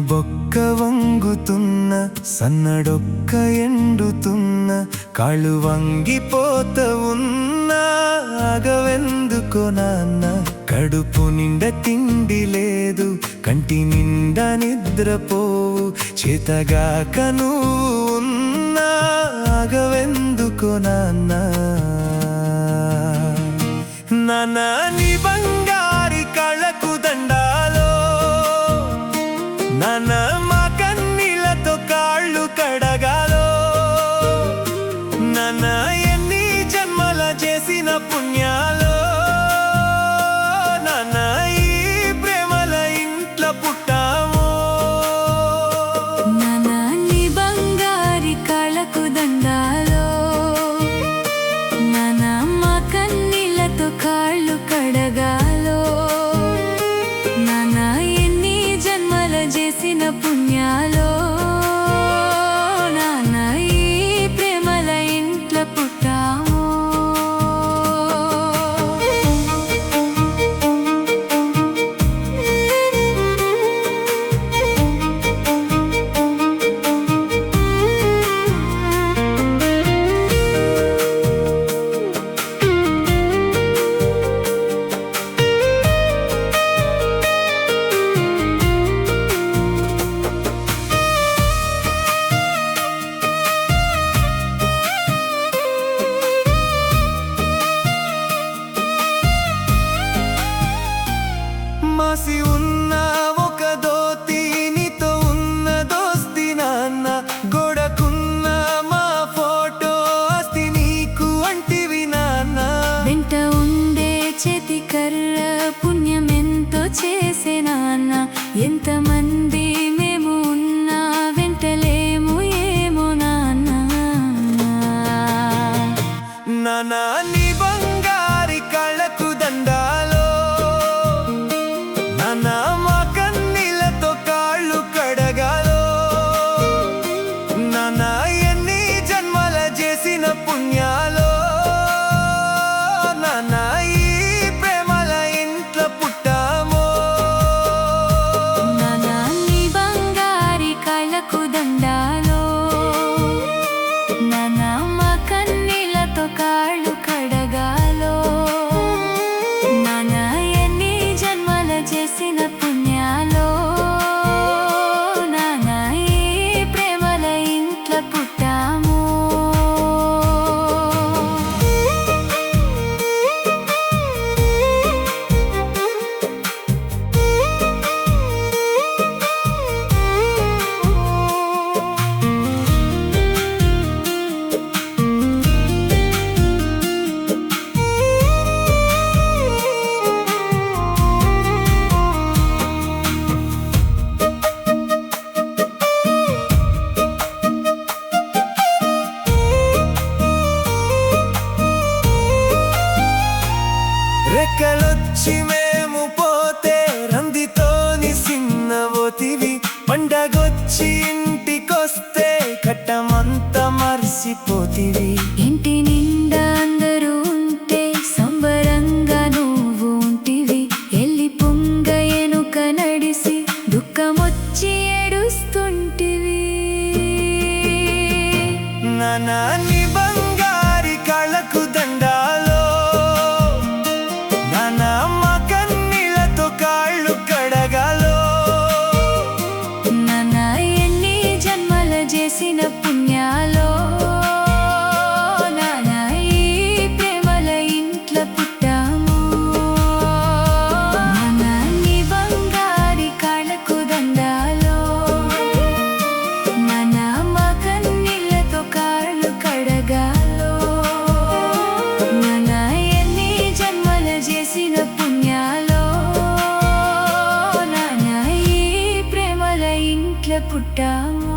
బొక్క వంగుతున్న సన్నడొక్క ఎండుతున్న కాళ్ళు వంగిపోత ఉన్నా ఆగవెందుకో నాన్న కడుపు నిండా తిండి లేదు కంటి నిండా నిద్రపోవు చేతగాక నువ్వు ఉన్నా ఆగవెందుకో నాన్న నాన్న నీ బంగారి కళ్ళకు దండాలో నాన్న మా కన్నీళ్ళతో కాళ్ళు కడగాలో నాన్న ఎన్ని జన్మల చేసిన పుణ్యాలో నాన్న ఈ ప్రేమల ఇంట్లో పుట్టామో నాన్న నీ బంగారి కళ్ళకు దండాలో నాన్న మా కన్నీళ్ళతో కాళ్ళు కడగాలో నాన్న ఎన్ని జన్మల చేసిన పుణ్యాలో నాన్న ఈ ప్రేమల ఇంట్లో పుట్టామో మాసి ఉన్న ఒక దోతి నీతో ఉన్న దోస్తి నాన్న గోడకున్న మా ఫోటో అస్తి నీకు అంటివి నాన్న వెంట ఉండే చేతి కర్ర పుణ్యం ఎంతో చేసే నాన్న ఎంతమంది మేము ఉన్నా వెంటలేము ఏమో నాన్న నాన్న నీ బంగారి కళ్ళకు దండాలో నాన్న మా కన్నీళ్ళతో కాళ్ళు కడగాలో నాన్న ఎన్ని జన్మల చేసిన పుణ్యాలో నాన్న ఈ ప్రేమల ఇంట్లో పుట్టామో నాన్న నీ బంగారి కళ్ళకు దండాలో నాన్న మా కన్నీళ్ళతో కాళ్ళు కడగాలో నాన్న ఎన్ని జన్మల చేసిన పుణ్యాలో నాన్న ఈ ప్రేమల ఇంట్లో పుట్టామో రెక్కలొచ్చి మేము పోతే రందితోని సిన్నవోతివి పండగొచ్చి ఇంటికొస్తే కట్టమంతా మర్చిపోతివి ఇంటి నిండా అందరూ ఉంటే సంబరంగా నువ్వు ఉంటివి ఎల్లి పొంగ ఎనుక నడిసి దుఃఖమొచ్చి ఏడుస్తుంటివి నాన్న నీ బంగారి కళ్ళకు దండాలో నాన్న మా కన్నీళ్ళతో కాళ్ళు కడగాలో నాన్న ఎన్ని జన్మల చేసిన పుణ్యాలో నాన్న ఈ ప్రేమల ఇంట్లో పుట్టాము నాన్న నీ బంగారి కళ్ళకు దండాలో నాన్న మా కన్నీళ్ళతో కాళ్ళు కడగాలో నాన్న ఎన్ని జన్మల చేసిన పుణ్యాలో నాన్న ఈ ప్రేమల ఇంట్లో పుట్టాము